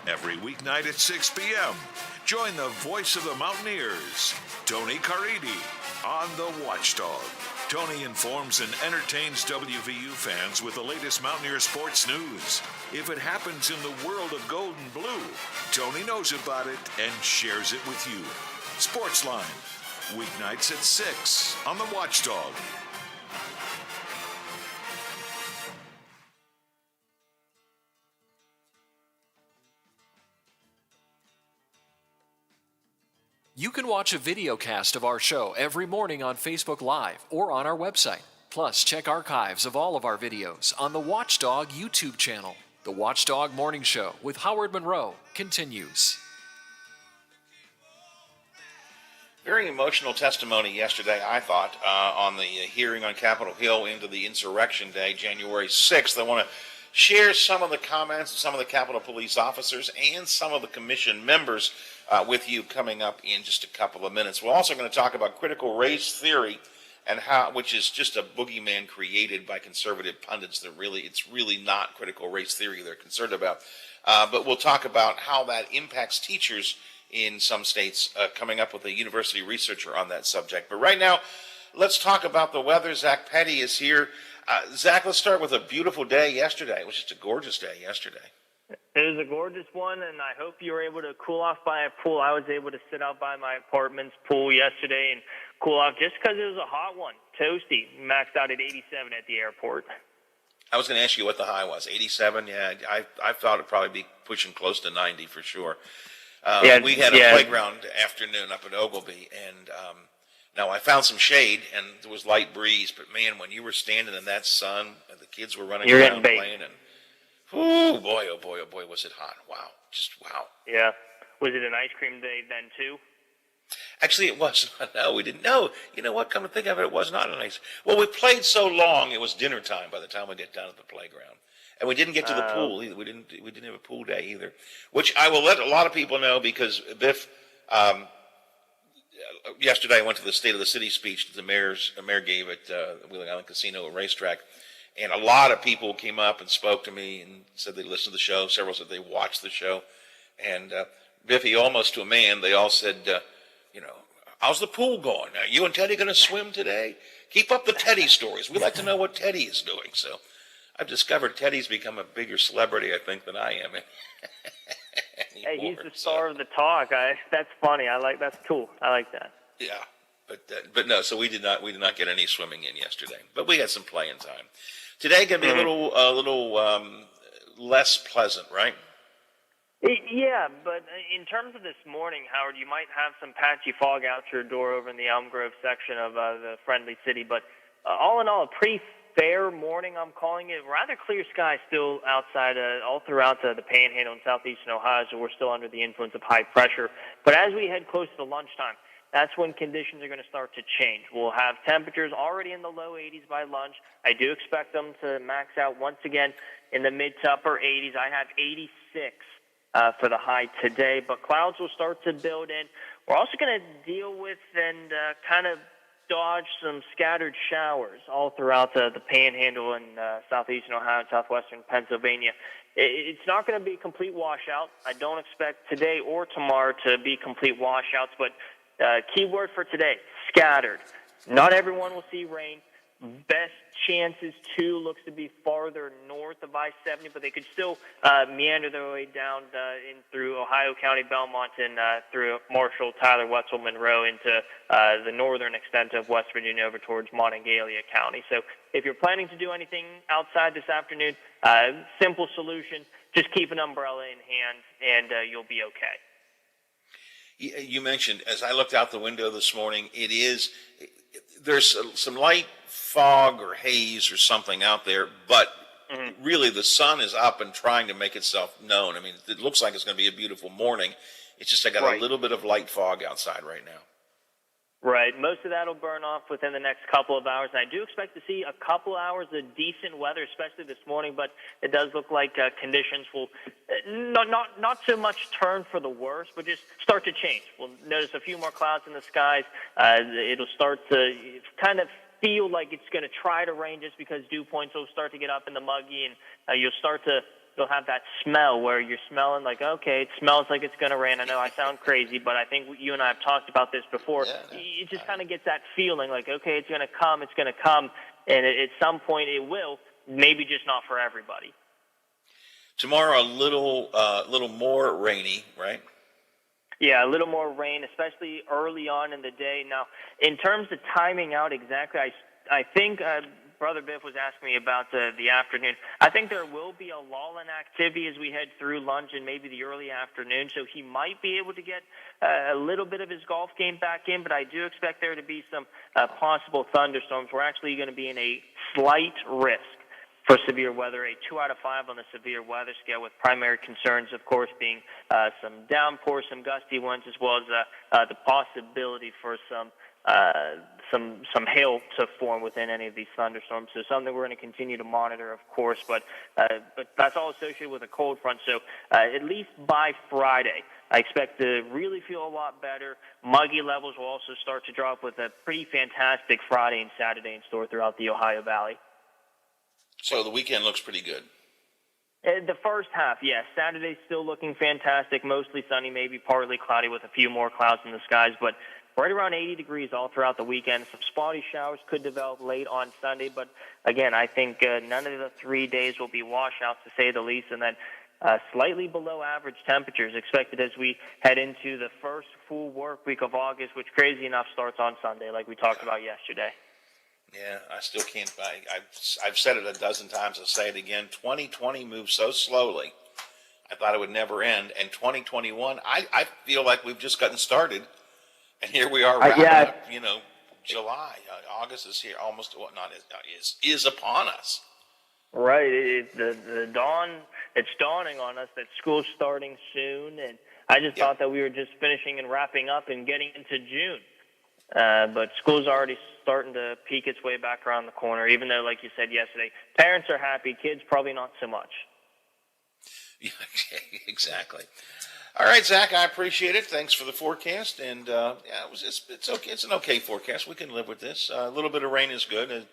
Every weeknight at 6 p.m., join the voice of the Mountaineers, Tony Caridi, on The Watchdog. Tony informs and entertains WVU fans with the latest Mountaineer sports news. If it happens in the world of gold and blue, Tony knows about it and shares it with you. Sportsline, weeknights at 6 on The Watchdog. You can watch a video cast of our show every morning on Facebook Live or on our website. Plus, check archives of all of our videos on the Watchdog YouTube channel. The Watchdog Morning Show with Howard Monroe continues. Very emotional testimony yesterday, I thought, on the hearing on Capitol Hill into the Insurrection Day, January 6th. I want to share some of the comments of some of the Capitol Police officers and some of the commission members with you coming up in just a couple of minutes. We're also going to talk about critical race theory, and which is just a boogeyman created by conservative pundits. It's really not critical race theory they're concerned about. But we'll talk about how that impacts teachers in some states, coming up with a university researcher on that subject. But right now, let's talk about the weather. Zach Petty is here. Zach, let's start with a beautiful day yesterday. It was just a gorgeous day yesterday. It was a gorgeous one, and I hope you were able to cool off by a pool. I was able to sit out by my apartment's pool yesterday and cool off just because it was a hot one. Toasty. Maxed out at 87 at the airport. I was going to ask you what the high was. 87? Yeah, I thought it'd probably be pushing close to 90 for sure. We had a playground afternoon up at Ogilvy, and now I found some shade, and there was light breeze, but man, when you were standing in that sun, and the kids were running around playing, and oh boy, was it hot. Wow. Just wow. Yeah. Was it an ice cream day then, too? Actually, it was not. No, we didn't know. You know what? Come to think of it, it was not a nice. Well, we played so long, it was dinner time by the time we get down at the playground. And we didn't get to the pool either. We didn't have a pool day either, which I will let a lot of people know because Biff, yesterday I went to the State of the City speech that the mayor gave at the Wheeling Island Casino and Racetrack. And a lot of people came up and spoke to me and said they listened to the show. Several said they watched the show. And Biffy, almost to a man, they all said, How's the pool going? Are you and Teddy going to swim today? Keep up the Teddy stories. We like to know what Teddy is doing. So I've discovered Teddy's become a bigger celebrity, I think, than I am. Hey, he's the star of the talk. That's funny. That's cool. I like that. Yeah, but no. So we did not get any swimming in yesterday, but we had some playing time. Today going to be a little less pleasant, right? Yeah, but in terms of this morning, Howard, you might have some patchy fog out your door over in the Elm Grove section of the Friendly City, but all in all, a pretty fair morning, I'm calling it. Rather clear sky still outside all throughout the Panhandle in southeastern Ohio, so we're still under the influence of high pressure. But as we head close to lunchtime, that's when conditions are going to start to change. We'll have temperatures already in the low 80s by lunch. I do expect them to max out once again in the mid to upper 80s. I have 86 for the high today, but clouds will start to build in. We're also going to deal with and kind of dodge some scattered showers all throughout the Panhandle in southeastern Ohio and southwestern Pennsylvania. It's not going to be a complete washout. I don't expect today or tomorrow to be complete washouts, but key word for today, scattered. Not everyone will see rain. Best chances, too, looks to be farther north of I-70, but they could still meander their way down in through Ohio County, Belmont, and through Marshall, Tyler, Wetzel, Monroe into the northern extent of West Virginia over towards Monongalia County. So if you're planning to do anything outside this afternoon, simple solution, just keep an umbrella in hand, and you'll be okay. You mentioned, as I looked out the window this morning, there's some light fog or haze or something out there, but really the sun is up and trying to make itself known. I mean, it looks like it's going to be a beautiful morning. It's just I got a little bit of light fog outside right now. Right. Most of that will burn off within the next couple of hours. And I do expect to see a couple hours of decent weather, especially this morning, but it does look like conditions will not so much turn for the worse, but just start to change. We'll notice a few more clouds in the skies. It'll start to kind of feel like it's going to try to rain just because dew points will start to get up in the muggy, and you'll have that smell where you're smelling like, okay, it smells like it's going to rain. I know I sound crazy, but I think you and I have talked about this before. It just kind of gets that feeling like, okay, it's going to come, and at some point it will, maybe just not for everybody. Tomorrow, a little more rainy, right? Yeah, a little more rain, especially early on in the day. Now, in terms of timing out exactly, I think Brother Biff was asking me about the afternoon. I think there will be a lull in activity as we head through lunch and maybe the early afternoon, so he might be able to get a little bit of his golf game back in, but I do expect there to be some possible thunderstorms. We're actually going to be in a slight risk for severe weather, a 2 out of 5 on the severe weather scale, with primary concerns, of course, being some downpours, some gusty winds, as well as the possibility for some hail to form within any of these thunderstorms. So something we're going to continue to monitor, of course, but that's all associated with a cold front. So at least by Friday, I expect to really feel a lot better. Muggy levels will also start to drop with a pretty fantastic Friday and Saturday in store throughout the Ohio Valley. So the weekend looks pretty good. The first half, yes. Saturday's still looking fantastic, mostly sunny, maybe partly cloudy with a few more clouds in the skies, but right around 80 degrees all throughout the weekend. Some spotty showers could develop late on Sunday, but again, I think none of the 3 days will be washouts, to say the least, and then slightly below average temperatures expected as we head into the first full work week of August, which crazy enough starts on Sunday, like we talked about yesterday. Yeah, I still can't. I've said it a dozen times. I'll say it again. 2020 moves so slowly. I thought it would never end. And 2021, I feel like we've just gotten started. And here we are wrapping up, July. August is here, almost, is upon us. Right. The dawn, it's dawning on us that school's starting soon. And I just thought that we were just finishing and wrapping up and getting into June. But school's already starting to peek its way back around the corner, even though, like you said yesterday, parents are happy, kids probably not so much. Yeah, exactly. All right, Zach, I appreciate it. Thanks for the forecast. And it's okay. It's an okay forecast. We can live with this. A little bit of rain is good. And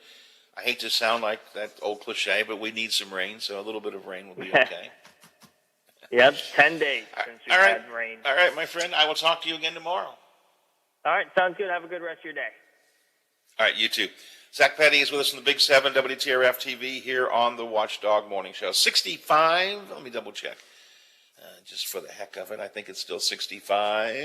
I hate to sound like that old cliche, but we need some rain, so a little bit of rain will be okay. Yep, 10 days since we've had rain. All right, my friend. I will talk to you again tomorrow. All right, sounds good. Have a good rest of your day. All right, you too. Zach Petty is with us in the Big 7, WTRF TV, here on the Watchdog Morning Show. 65, let me double check. Just for the heck of it, I think it's still 65.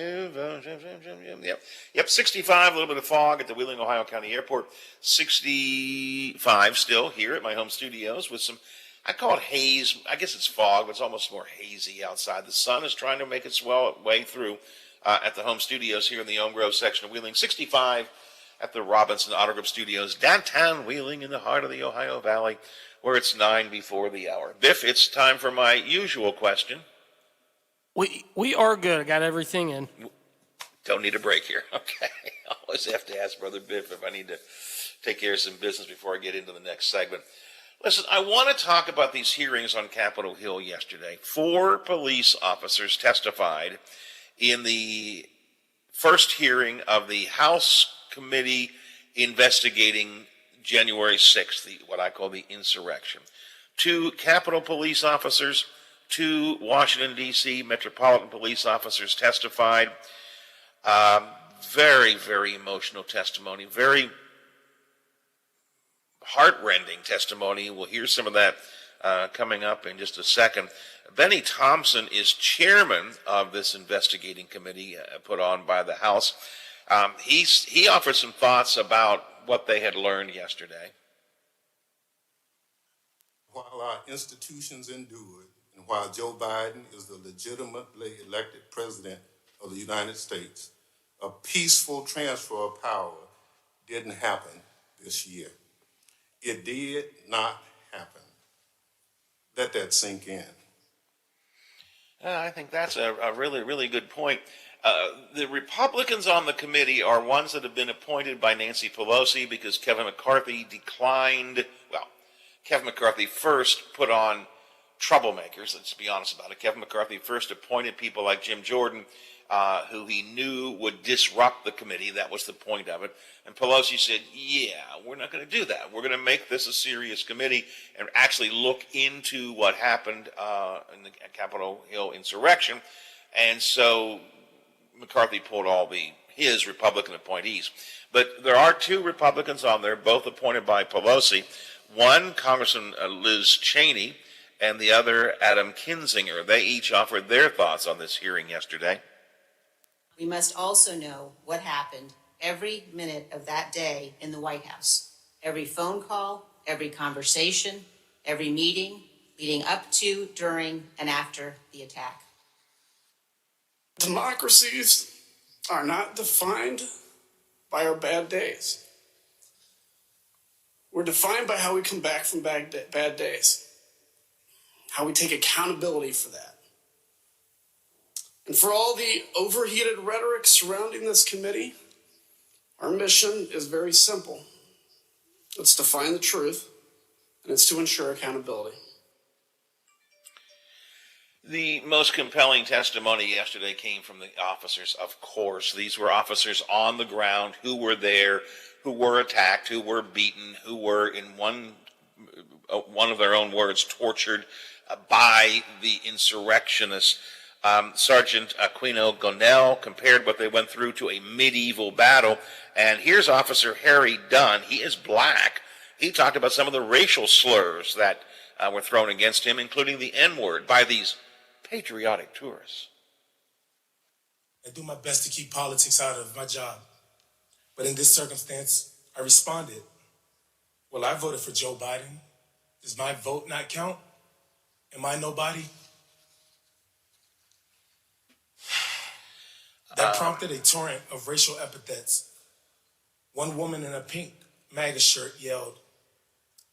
Yep, 65, a little bit of fog at the Wheeling, Ohio County Airport. 65 still here at my home studios with some, I call it haze. I guess it's fog, but it's almost more hazy outside. The sun is trying to make its way through at the home studios here in the Elm Grove section of Wheeling. 65 at the Robinson Auto Group Studios, downtown Wheeling in the heart of the Ohio Valley, where it's 9 before the hour. Biff, it's time for my usual question. We are good. I got everything in. Don't need a break here. Okay. I always have to ask Brother Biff if I need to take care of some business before I get into the next segment. Listen, I want to talk about these hearings on Capitol Hill yesterday. 4 police officers testified in the first hearing of the House committee investigating January 6th, what I call the insurrection. 2 Capitol police officers, 2 Washington, D.C. Metropolitan Police officers testified. Very, very emotional testimony, very heartrending testimony. We'll hear some of that coming up in just a second. Benny Thompson is chairman of this investigating committee put on by the House. He offered some thoughts about what they had learned yesterday. While our institutions endured, and while Joe Biden is the legitimately elected president of the United States, a peaceful transfer of power didn't happen this year. It did not happen. Let that sink in. I think that's a really, really good point. The Republicans on the committee are ones that have been appointed by Nancy Pelosi because Kevin McCarthy declined. Well, Kevin McCarthy first put on troublemakers, let's be honest about it. Kevin McCarthy first appointed people like Jim Jordan, who he knew would disrupt the committee. That was the point of it. And Pelosi said, yeah, we're not going to do that. We're going to make this a serious committee and actually look into what happened in the Capitol Hill insurrection. And so McCarthy pulled all his Republican appointees. But there are 2 Republicans on there, both appointed by Pelosi. One, Congressman Liz Cheney, and the other, Adam Kinzinger. They each offered their thoughts on this hearing yesterday. We must also know what happened every minute of that day in the White House. Every phone call, every conversation, every meeting leading up to, during, and after the attack. Democracies are not defined by our bad days. We're defined by how we come back from bad days, how we take accountability for that. And for all the overheated rhetoric surrounding this committee, our mission is very simple. It's to find the truth, and it's to ensure accountability. The most compelling testimony yesterday came from the officers, of course. These were officers on the ground who were there, who were attacked, who were beaten, who were, in one of their own words, tortured by the insurrectionists. Sergeant Aquino Gonell compared what they went through to a medieval battle. And here's Officer Harry Dunn. He is black. He talked about some of the racial slurs that were thrown against him, including the N-word, by these patriotic tourists. I do my best to keep politics out of my job. But in this circumstance, I responded. Well, I voted for Joe Biden. Does my vote not count? Am I nobody? That prompted a torrent of racial epithets. One woman in a pink MAGA shirt yelled,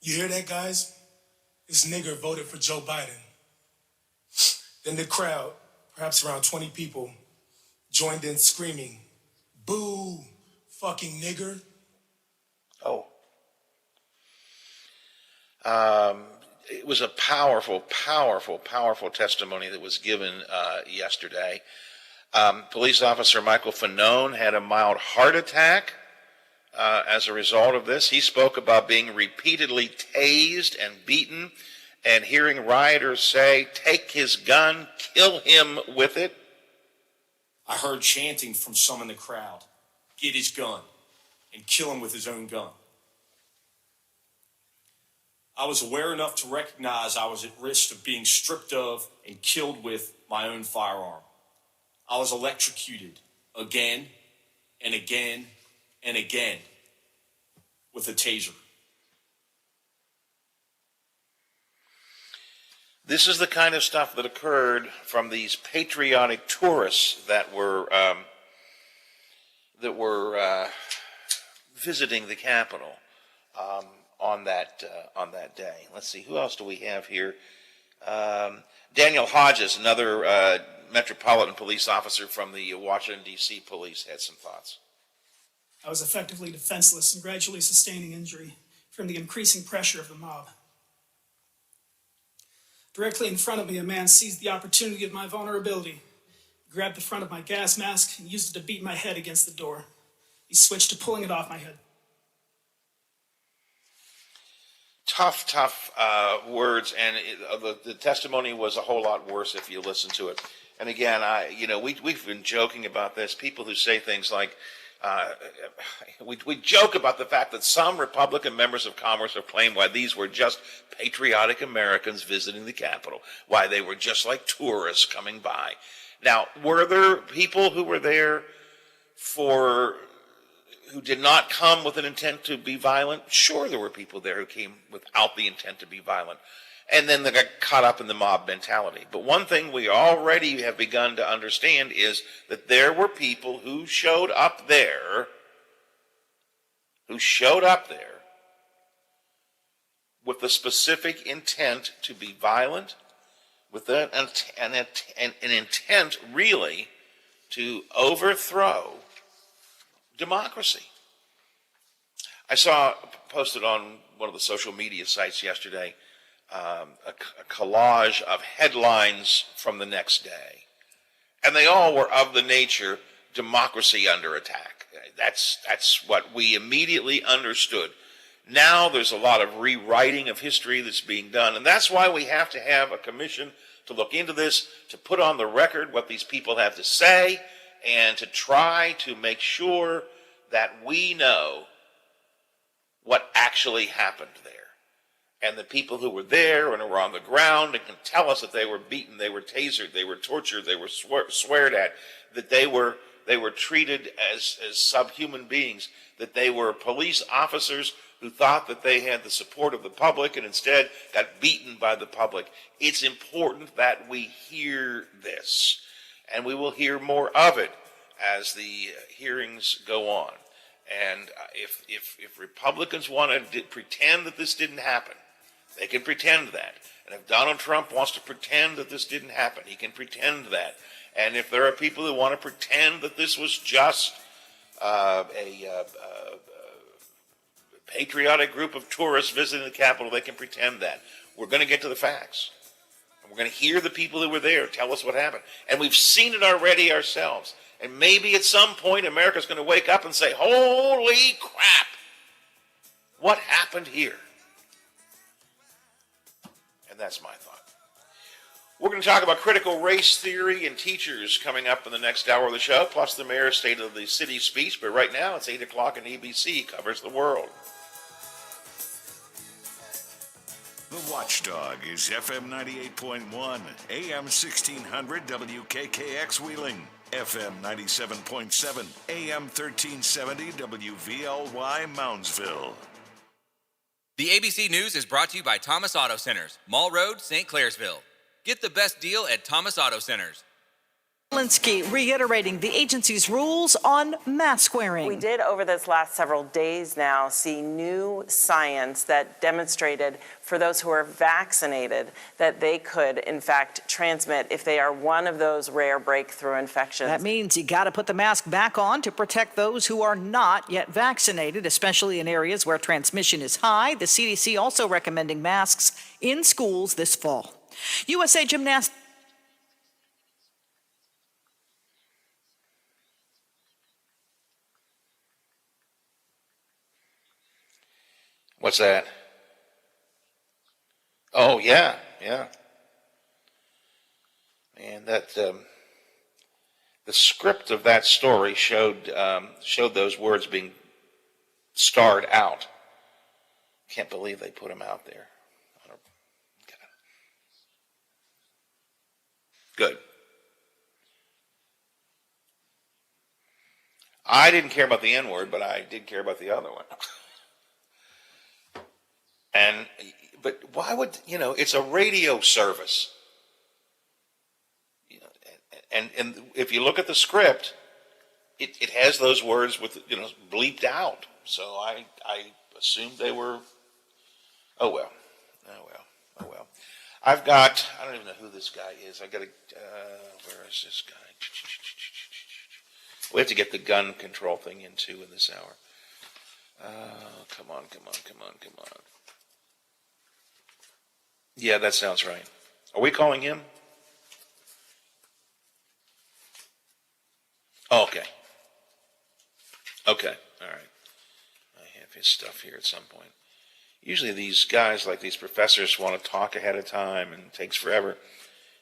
"You hear that, guys? This nigger voted for Joe Biden." Then the crowd, perhaps around 20 people, joined in screaming, "Boo, fucking nigger." Oh. It was a powerful, powerful, powerful testimony that was given yesterday. Police officer Michael Fanone had a mild heart attack as a result of this. He spoke about being repeatedly tased and beaten and hearing rioters say, "Take his gun, kill him with it." I heard chanting from some in the crowd. get his gun and kill him with his own gun. I was aware enough to recognize I was at risk of being stripped of and killed with my own firearm. I was electrocuted again and again and again with a taser. This is the kind of stuff that occurred from these patriotic tourists that were visiting the Capitol on that day. Let's see, who else do we have here? Daniel Hodges, another Metropolitan Police officer from the Washington, D.C. Police, had some thoughts. I was effectively defenseless and gradually sustaining injury from the increasing pressure of the mob. Directly in front of me, a man seized the opportunity of my vulnerability. He grabbed the front of my gas mask and used it to beat my head against the door. He switched to pulling it off my head. Tough words, and the testimony was a whole lot worse if you listen to it. And again, we've been joking about this. People who say things like, we joke about the fact that some Republican members of Congress have claimed why these were just patriotic Americans visiting the Capitol, why they were just like tourists coming by. Now, were there people who were there who did not come with an intent to be violent? Sure, there were people there who came without the intent to be violent. And then they got caught up in the mob mentality. But one thing we already have begun to understand is that there were people who showed up there with the specific intent to be violent, with an intent really to overthrow democracy. I saw posted on one of the social media sites yesterday a collage of headlines from the next day. And they all were of the nature, democracy under attack. That's what we immediately understood. Now there's a lot of rewriting of history that's being done. And that's why we have to have a commission to look into this, to put on the record what these people have to say, and to try to make sure that we know what actually happened there. And the people who were there and were on the ground and can tell us that they were beaten, they were tasered, they were tortured, they were sweared at, that they were treated as subhuman beings, that they were police officers who thought that they had the support of the public and instead got beaten by the public. It's important that we hear this, and we will hear more of it as the hearings go on. And if Republicans want to pretend that this didn't happen, they can pretend that. And if Donald Trump wants to pretend that this didn't happen, he can pretend that. And if there are people who want to pretend that this was just a patriotic group of tourists visiting the Capitol, they can pretend that. We're going to get to the facts. And we're going to hear the people who were there tell us what happened. And we've seen it already ourselves. And maybe at some point America's going to wake up and say, holy crap, what happened here? And that's my thought. We're going to talk about critical race theory and teachers coming up in the next hour of the show, plus the mayor's State of the City speech. But right now it's 8 o'clock and ABC covers the world. The Watchdog is FM 98.1, AM 1600 WKKX Wheeling, FM 97.7, AM 1370 WVLY Moundsville. The ABC News is brought to you by Thomas Auto Centers, Mall Road, St. Clairsville. Get the best deal at Thomas Auto Centers. Linsky reiterating the agency's rules on mask wearing. We did over this last several days now see new science that demonstrated for those who are vaccinated that they could in fact transmit if they are one of those rare breakthrough infections. That means you got to put the mask back on to protect those who are not yet vaccinated, especially in areas where transmission is high. The CDC also recommending masks in schools this fall. USA Gymnastics. What's that? Oh, yeah. And that the the script of that story showed those words being starred out. Can't believe they put them out there. Good. I didn't care about the N word, but I did care about the other one. But why would, it's a radio service. And if you look at the script, it has those words with, bleeped out. So I assumed they were, oh well. I don't even know who this guy is. Where is this guy? We have to get the gun control thing in too in this hour. Come on. Yeah, that sounds right. Are we calling him? Oh, okay. Okay, all right. I have his stuff here at some point. Usually these guys, like these professors, want to talk ahead of time and it takes forever.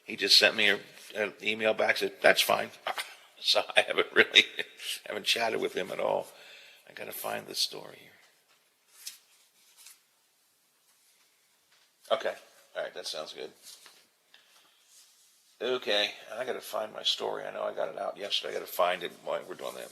He just sent me an email back, said, that's fine. So I haven't chatted with him at all. I got to find this story here. Okay, all right, that sounds good. Okay, I got to find my story. I know I got it out yesterday. I got to find it while we're doing that.